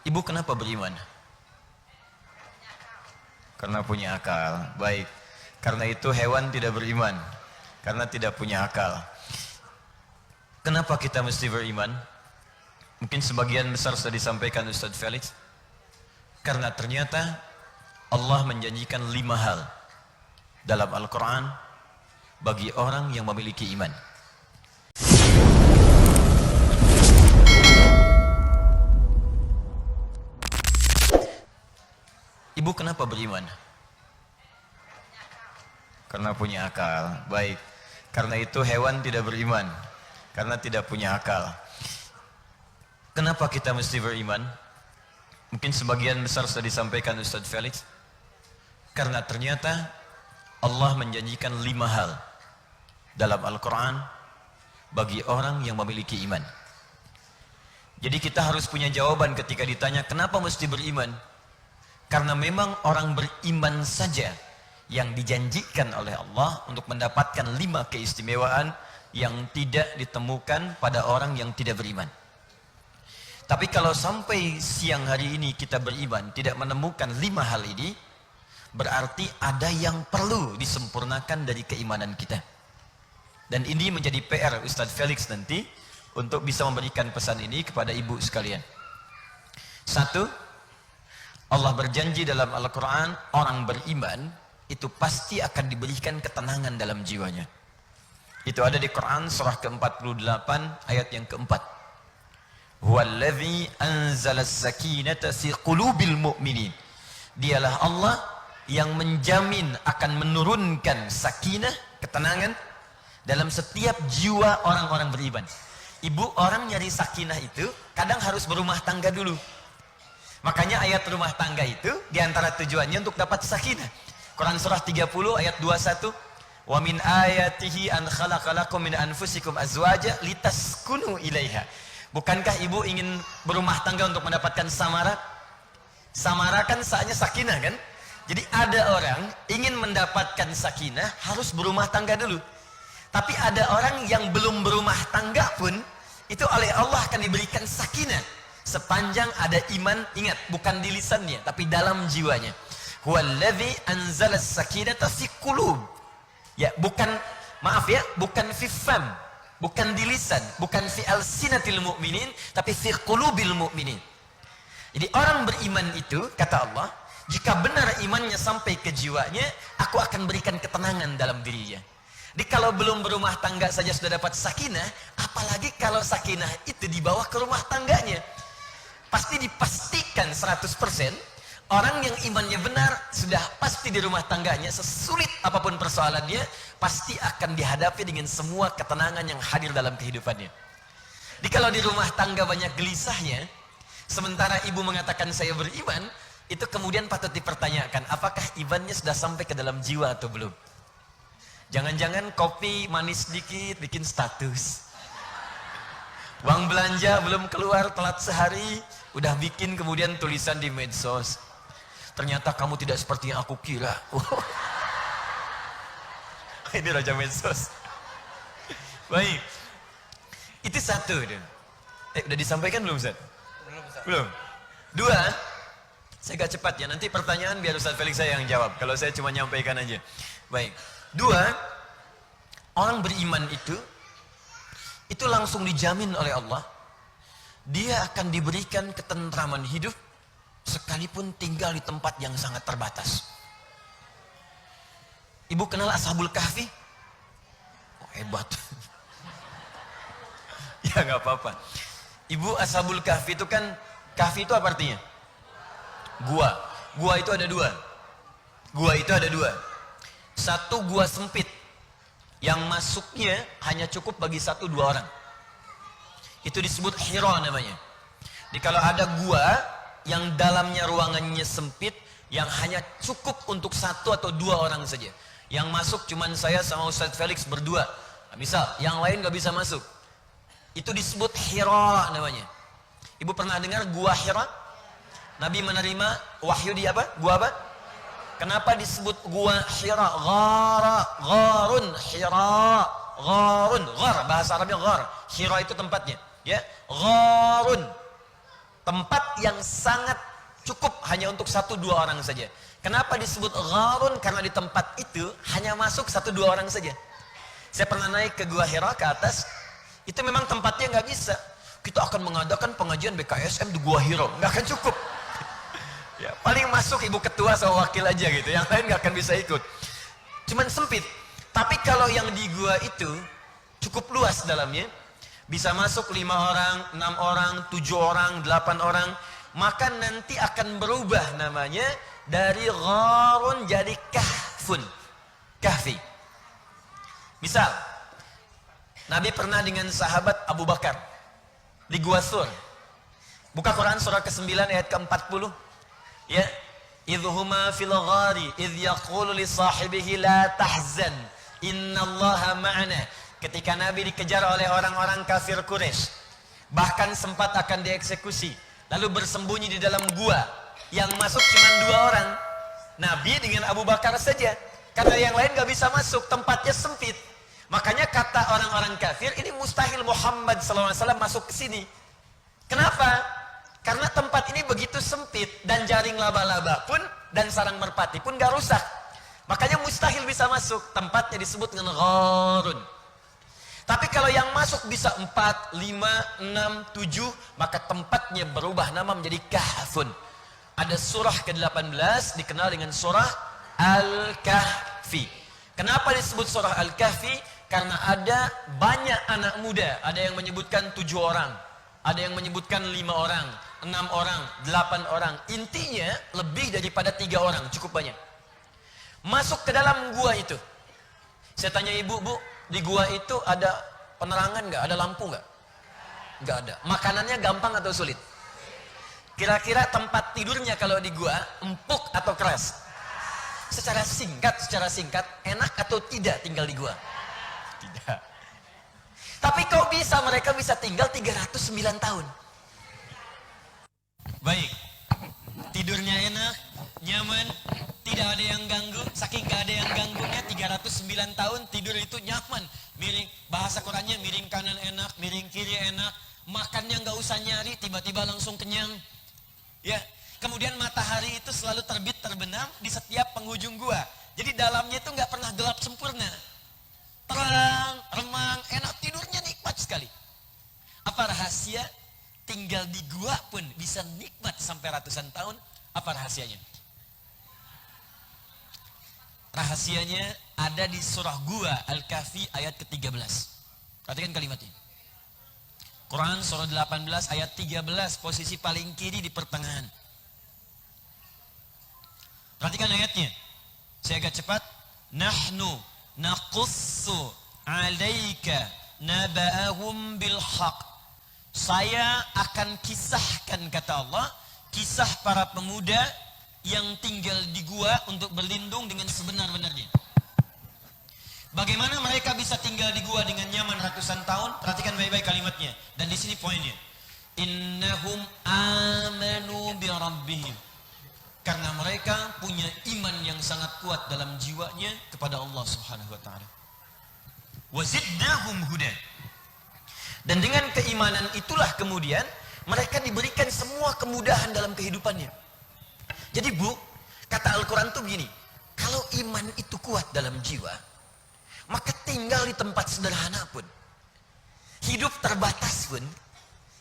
Ibu kenapa beriman? Karena punya akal. Baik. Karena itu hewan tidak beriman. Karena tidak punya akal. Kenapa kita mesti beriman? Mungkin sebagian besar sudah disampaikan Ustaz Felix. Karena ternyata Allah menjanjikan 5 hal dalam Al-Quran bagi orang yang memiliki iman. Ibu kenapa beriman? Karena punya akal. Baik. Karena itu hewan tidak beriman. Karena tidak punya akal. Kenapa kita mesti beriman? Mungkin sebagian besar sudah disampaikan Ustaz Felix. Karena ternyata Allah menjanjikan 5 hal dalam Al-Quran bagi orang yang memiliki iman. Jadi kita harus punya jawaban ketika ditanya kenapa mesti beriman. Karena memang orang beriman saja yang dijanjikan oleh Allah untuk mendapatkan 5 keistimewaan yang tidak ditemukan pada orang yang tidak beriman. Tapi kalau sampai siang hari ini kita beriman tidak menemukan 5 hal ini, berarti ada yang perlu disempurnakan dari keimanan kita. Dan ini menjadi PR Ustaz Felix nanti untuk bisa memberikan pesan ini kepada ibu sekalian. 1, Allah berjanji dalam Al-Quran, orang beriman itu pasti akan diberikan ketenangan dalam jiwanya. Itu ada di Quran surah ke-48 ayat yang keempat. Huwallazi anzala as-sakinata fi qulubil mu'minin. Dialah Allah yang menjamin akan menurunkan sakinah, ketenangan dalam setiap jiwa orang-orang beriman. Ibu, orang nyari sakinah itu kadang harus berumah tangga dulu. Makanya ayat rumah tangga itu diantara tujuannya untuk dapat sakinah. Quran surah 30 ayat 21. Wa min ayatihi an khalaqalakum min anfusikum azwaja litaskunu ilaiha. Bukankah ibu ingin berumah tangga untuk mendapatkan samara? Samara kan saatnya sakinah kan? Jadi ada orang ingin mendapatkan sakinah harus berumah tangga dulu. Tapi ada orang yang belum berumah tangga pun itu oleh Allah akan diberikan sakinah. Sepanjang ada iman, ingat, bukan di lisannya, tapi dalam jiwanya. Huwallazi anzala as-sakinata fi qulub. Ya, bukan, maaf ya, bukan fi fam, bukan di lisan, bukan fi alsinatil mu'minin, tapi fi qulubil mu'minin. Jadi orang beriman itu, kata Allah, jika benar imannya sampai ke jiwanya, aku akan berikan ketenangan dalam dirinya. Jadi kalau belum berumah tangga saja sudah dapat sakinah, apalagi kalau sakinah itu dibawa ke rumah tangganya. Pasti dipastikan 100% orang yang imannya benar sudah pasti di rumah tangganya, sesulit apapun persoalannya pasti akan dihadapi dengan semua ketenangan yang hadir dalam kehidupannya. Jadi kalau di rumah tangga banyak gelisahnya, sementara ibu mengatakan saya beriman, itu kemudian patut dipertanyakan apakah imannya sudah sampai ke dalam jiwa atau belum. Jangan-jangan kopi manis sedikit bikin status, uang belanja belum keluar telat sehari udah bikin kemudian tulisan di medsos. Ternyata kamu tidak seperti yang aku kira. Ini raja medsos. Baik. Itu satu. Udah disampaikan belum Ustaz? Belum. 2. Saya agak cepat ya. Nanti pertanyaan biar Ustaz Felix saya yang jawab. Kalau saya cuma nyampaikan aja. Baik. 2. Orang beriman itu langsung dijamin oleh Allah. Dia akan diberikan ketentraman hidup sekalipun tinggal di tempat yang sangat terbatas. Ibu kenal Ashabul Kahfi? Oh, hebat. Ya nggak apa-apa. Ibu, Ashabul Kahfi itu kan, kahfi itu apa artinya? Gua. Gua itu ada 2. Gua itu ada 2. Satu gua sempit yang masuknya hanya cukup bagi 1-2 orang. Itu disebut Hira namanya. Jadi kalau ada gua yang dalamnya ruangannya sempit, yang hanya cukup untuk 1 atau 2 orang saja. Yang masuk cuman saya sama Ustaz Felix berdua. Nah, misal, yang lain gak bisa masuk. Itu disebut Hira namanya. Ibu pernah dengar gua Hira? Nabi menerima wahyu di apa? Gua apa? Kenapa disebut gua Hira? Gharun, Hira, gharun, ghar, bahasa Arabnya ghar. Hira itu tempatnya, ya. Gharun, Tempat yang sangat cukup hanya untuk 1-2 orang saja. Kenapa disebut gharun? Karena di tempat itu hanya masuk 1-2 orang saja. Saya pernah naik ke Gua Hira ke atas, itu memang tempatnya nggak bisa. Kita akan mengadakan pengajian BKSM di Gua Hira, nggak akan cukup. Ya, paling masuk ibu ketua sama wakil aja gitu, yang lain nggak akan bisa ikut. Cuman sempit. Tapi kalau yang di gua itu cukup luas dalamnya, bisa masuk 5 orang, 6 orang, 7 orang, 8 orang, maka nanti akan berubah namanya dari gharun jadi kahfun, kahfi. Misal, Nabi pernah dengan sahabat Abu Bakar di Gua Thur. Buka Quran surah ke-9 ayat ke-40. Ya, idhuma fil ghari idh yaqulu li sahibihi la tahzan innallaha ma'ana. Ketika Nabi dikejar oleh orang-orang kafir Quraisy, bahkan sempat akan dieksekusi, lalu bersembunyi di dalam gua yang masuk cuma 2 orang, Nabi dengan Abu Bakar saja, karena yang lain gak bisa masuk, tempatnya sempit. Makanya kata orang-orang kafir, ini mustahil Muhammad SAW masuk ke sini. Kenapa? Karena tempat ini begitu sempit, dan jaring laba-laba pun dan sarang merpati pun gak rusak. Makanya mustahil bisa masuk. Tempatnya disebut dengan gharun. Tapi kalau yang masuk bisa 4, 5, 6, 7, maka tempatnya berubah nama menjadi kahfun. Ada surah ke-18 dikenal dengan surah Al-Kahfi. Kenapa disebut surah Al-Kahfi? Karena ada banyak anak muda. Ada yang menyebutkan 7 orang, ada yang menyebutkan 5 orang, 6 orang, 8 orang. Intinya lebih daripada 3 orang, cukup banyak. Masuk ke dalam gua itu. Saya tanya ibu, bu, di gua itu ada penerangan nggak? Ada lampu nggak? Nggak ada. Makanannya gampang atau sulit? Kira-kira tempat tidurnya kalau di gua empuk atau keras? Secara singkat, enak atau tidak tinggal di gua? Tidak. Tapi kok bisa mereka bisa tinggal 309 tahun? Baik. Tidurnya enak, nyaman, tidak ada yang ganggu. Saking gak ada yang ganggunya, 309 tahun tidur itu nyaman. Miring, bahasa Qurannya miring kanan enak, miring kiri enak. Makannya gak usah nyari, tiba-tiba langsung kenyang. Ya, kemudian matahari itu selalu terbit terbenam di setiap penghujung gua. Jadi dalamnya itu nggak pernah gelap sempurna. Terang, remang, enak, tidurnya nikmat sekali. Apa rahasia? Tinggal di gua pun bisa nikmat sampai ratusan tahun. Apa rahasianya? Rahasianya ada di surah Gua Al-Kahfi ayat ke-13. Perhatikan kalimatnya. Quran surah 18 ayat 13, posisi paling kiri di pertengahan. Perhatikan ayatnya. Saya agak cepat. Nahnu naqussu 'alaika naba'ahum bil haqq. Saya akan kisahkan, kata Allah, kisah para pemuda yang tinggal di gua untuk berlindung dengan sebenar-benarnya. Bagaimana mereka bisa tinggal di gua dengan nyaman ratusan tahun? Perhatikan baik-baik kalimatnya. Dan di sini poinnya. Innahum amanu bi rabbihim. Karena mereka punya iman yang sangat kuat dalam jiwanya kepada Allah Subhanahu wa taala. Wa zidnahum huda. Dan dengan keimanan itulah kemudian mereka diberikan semua kemudahan dalam kehidupannya. Jadi bu, kata Al-Quran tuh begini, kalau iman itu kuat dalam jiwa, maka tinggal di tempat sederhana pun, hidup terbatas pun,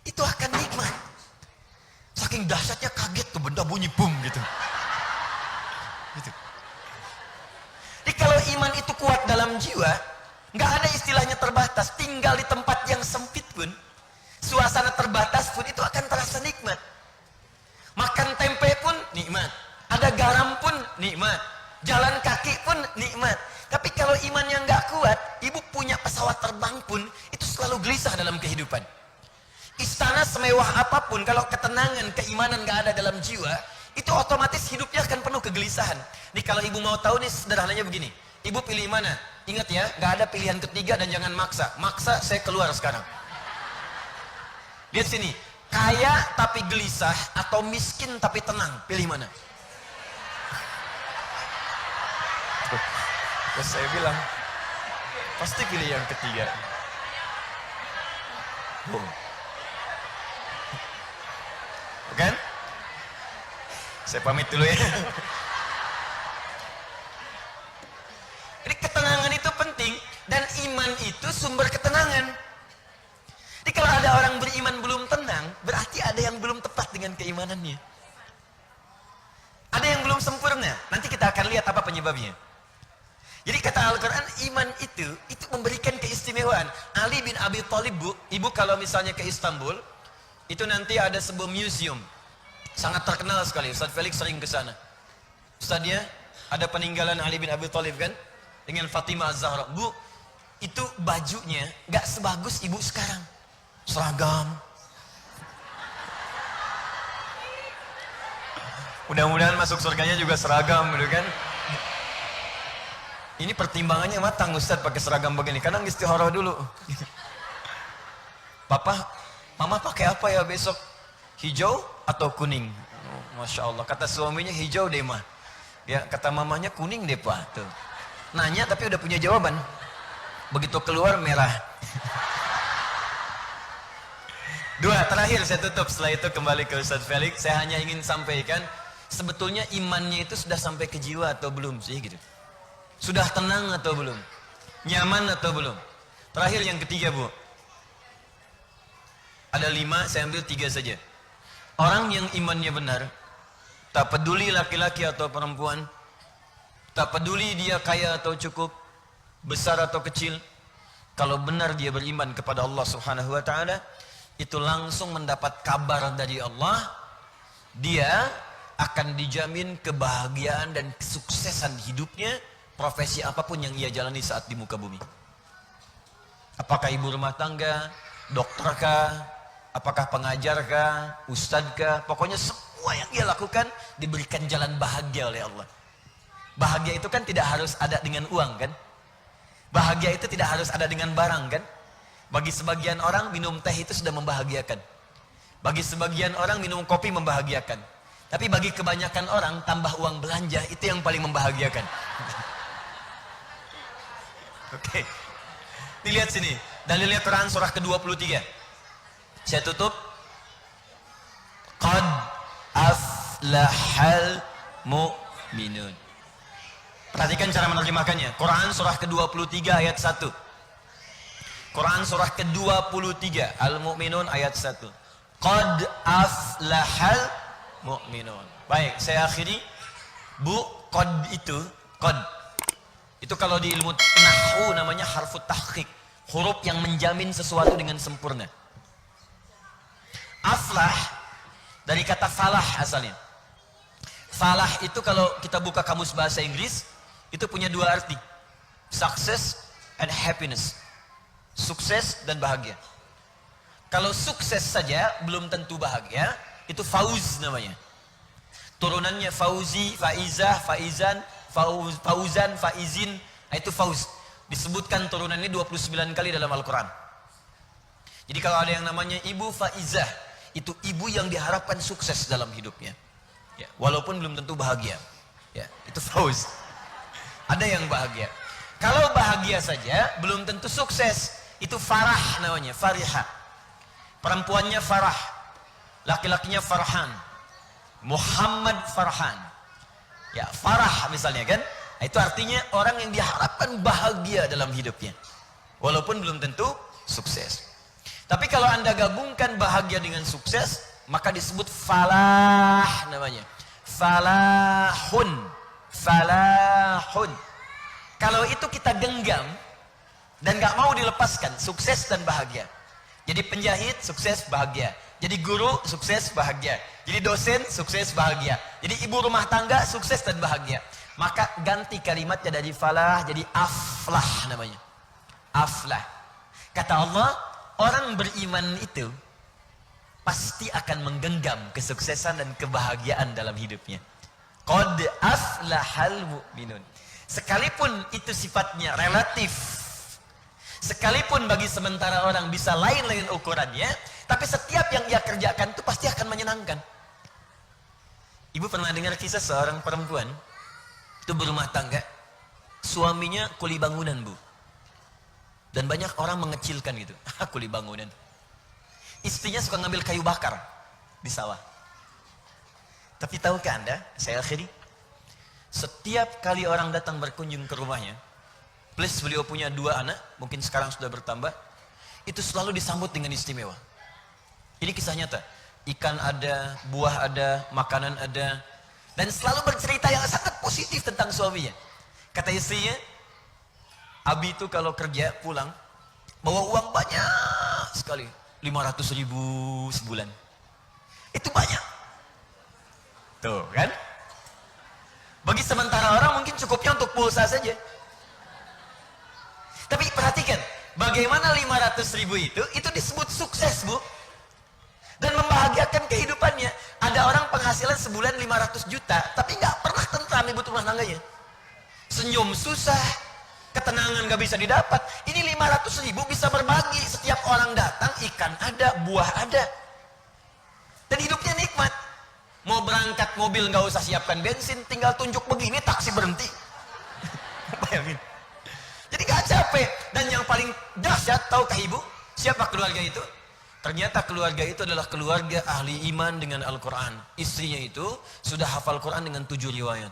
itu akan nikmat. Saking dahsyatnya kaget tuh benda bunyi boom gitu. Gitu. Jadi kalau iman itu kuat dalam jiwa, nggak ada istilahnya terbatas. Tinggal di tempat yang sempit pun, suasana terbatas pun itu akan terasa nikmat. Makan tempe pun nikmat, ada garam pun nikmat, jalan kaki pun nikmat. Tapi kalau iman yang nggak kuat, ibu punya pesawat terbang pun itu selalu gelisah dalam kehidupan. Istana semewah apapun, kalau ketenangan, keimanan nggak ada dalam jiwa, itu otomatis hidupnya akan penuh kegelisahan. Nih kalau ibu mau tahu nih sederhananya begini, ibu pilih mana? Ingat ya, nggak ada pilihan ketiga dan jangan maksa. Maksa saya keluar sekarang. Lihat sini, kaya tapi gelisah atau miskin tapi tenang, pilih mana? Terus saya bilang, pasti pilih yang ketiga. Kan? Saya pamit dulu ya. Jadi ketenangan itu penting, dan iman itu sumber ketenangan. Jadi kalau ada orang beriman belum tenang, berarti ada yang belum tepat dengan keimanannya. Ada yang belum sempurna. Nanti kita akan lihat apa penyebabnya. Jadi kata Al-Quran, iman itu memberikan keistimewaan. Ali bin Abi Thalib, Bu, ibu kalau misalnya ke Istanbul, itu nanti ada sebuah museum. Sangat terkenal sekali, Ustaz Felix sering ke sana. Ustaznya, ada peninggalan Ali bin Abi Thalib kan? Dengan Fatimah Az-Zahra. Bu, itu bajunya gak sebagus ibu sekarang. Seragam. Mudah-mudahan masuk surganya juga seragam gitu kan. Ini pertimbangannya matang Ustaz pakai seragam begini. Kadang istihara dulu. Papa, mama pakai apa ya besok? Hijau atau kuning? Oh, Masya Allah. Kata suaminya hijau deh mah. Ya, kata mamanya kuning deh pak. Tuh. Nanya tapi udah punya jawaban. Begitu keluar merah. Dua, terakhir saya tutup. Setelah itu kembali ke Ustaz Felix. Saya hanya ingin sampaikan, sebetulnya imannya itu sudah sampai ke jiwa atau belum sih gitu. Sudah tenang atau belum? Nyaman atau belum? Terakhir yang ketiga, Bu. Ada 5, saya ambil 3 saja. Orang yang imannya benar, tak peduli laki-laki atau perempuan, tak peduli dia kaya atau cukup, besar atau kecil, kalau benar dia beriman kepada Allah Subhanahu wa taala, itu langsung mendapat kabar dari Allah, dia akan dijamin kebahagiaan dan kesuksesan hidupnya, profesi apapun yang ia jalani saat di muka bumi. Apakah ibu rumah tangga, dokterkah, apakah pengajarkah, ustadzkah, pokoknya semua yang ia lakukan diberikan jalan bahagia oleh Allah. Bahagia itu kan tidak harus ada dengan uang kan? Bahagia itu tidak harus ada dengan barang kan? Bagi sebagian orang minum teh itu sudah membahagiakan. Bagi sebagian orang minum kopi membahagiakan. Tapi bagi kebanyakan orang tambah uang belanja itu yang paling membahagiakan. Oke. Dilihat sini. Dalilnya Quran surah ke-23. Saya tutup. Qad aflahal mu'minun. Perhatikan cara menerjemahkannya. Quran surah ke-23 ayat 1. Quran surah ke-23 Al-Mu'minun ayat 1. Qad aflahal mu'minun. Baik, saya akhiri. Bu, qad itu kalau di ilmu nahwu namanya harfut tahqiq, huruf yang menjamin sesuatu dengan sempurna. Aflah dari kata falah asalnya. Falah itu kalau kita buka kamus bahasa Inggris itu punya 2 arti. Success and happiness. Sukses dan bahagia. Kalau sukses saja belum tentu bahagia, itu fauz namanya. Turunannya fauzi, faizah, faizan, fauzan, faizin, itu fauz. Disebutkan turunannya 29 kali dalam Al-Quran. Jadi kalau ada yang namanya ibu faizah, itu ibu yang diharapkan sukses dalam hidupnya. Ya, walaupun belum tentu bahagia. Ya, itu fauz. Ada yang bahagia. Kalau bahagia saja belum tentu sukses. Itu farah namanya, farihah. Perempuannya farah, laki-lakinya farhan. Muhammad farhan. Ya, farah misalnya kan? Itu artinya orang yang diharapkan bahagia dalam hidupnya. Walaupun belum tentu sukses. Tapi kalau Anda gabungkan bahagia dengan sukses, maka disebut falah namanya. Falahun. Falahun. Kalau itu kita genggam dan gak mau dilepaskan, sukses dan bahagia. Jadi penjahit, sukses, bahagia. Jadi guru, sukses, bahagia. Jadi dosen, sukses, bahagia. Jadi ibu rumah tangga, sukses dan bahagia. Maka ganti kalimatnya dari falah jadi aflah namanya. Aflah. Kata Allah, orang beriman itu pasti akan menggenggam kesuksesan dan kebahagiaan dalam hidupnya. Qad aflahal mu'minun. Sekalipun itu sifatnya relatif, sekalipun bagi sementara orang bisa lain-lain ukurannya, tapi setiap yang ia kerjakan itu pasti akan menyenangkan. Ibu pernah dengar kisah seorang perempuan itu berumah tangga, suaminya kuli bangunan, Bu. Dan banyak orang mengecilkan gitu. Kuli bangunan. Istrinya suka ngambil kayu bakar di sawah. Tapi tahukah Anda, saya akhiri, setiap kali orang datang berkunjung ke rumahnya, plus beliau punya 2 anak, mungkin sekarang sudah bertambah, itu selalu disambut dengan istimewa. Ini kisah nyata. Ikan ada, buah ada, makanan ada, dan selalu bercerita yang sangat positif tentang suaminya. Kata istrinya, Abi itu kalau kerja pulang, bawa uang banyak sekali, 500.000 sebulan. Itu banyak. Tuh kan? Bagi sementara orang mungkin cukupnya untuk pulsa saja. Tapi perhatikan, bagaimana 500.000 itu disebut sukses, Bu. Dan membahagiakan kehidupannya. Ada orang penghasilan sebulan 500 juta, tapi nggak pernah tentram ibu rumah tangganya. Senyum susah, ketenangan nggak bisa didapat. Ini 500.000 bisa berbagi. Setiap orang datang, ikan ada, buah ada. Dan hidupnya nikmat. Mau berangkat mobil nggak usah siapkan bensin, tinggal tunjuk begini taksi berhenti. Bayangin. Jadi nggak capek. Dan yang paling dahsyat, tahukah ibu siapa keluarga itu? Ternyata keluarga itu adalah keluarga ahli iman dengan Al-Quran. Istrinya itu sudah hafal Quran dengan 7 riwayat.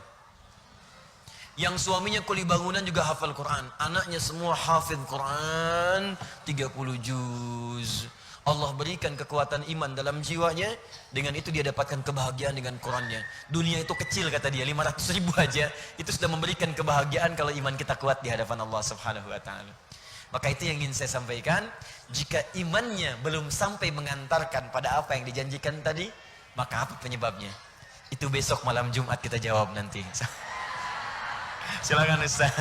Yang suaminya kuli bangunan juga hafal Quran. Anaknya semua hafid Quran 30 juz. Allah berikan kekuatan iman dalam jiwanya. Dengan itu dia dapatkan kebahagiaan dengan Qurannya. Dunia itu kecil kata dia, 500.000 aja. Itu sudah memberikan kebahagiaan kalau iman kita kuat di hadapan Allah subhanahu wa ta'ala. Maka itu yang ingin saya sampaikan. Jika imannya belum sampai mengantarkan pada apa yang dijanjikan tadi, maka apa penyebabnya? Itu besok malam Jumat kita jawab nanti. Silakan Ustaz.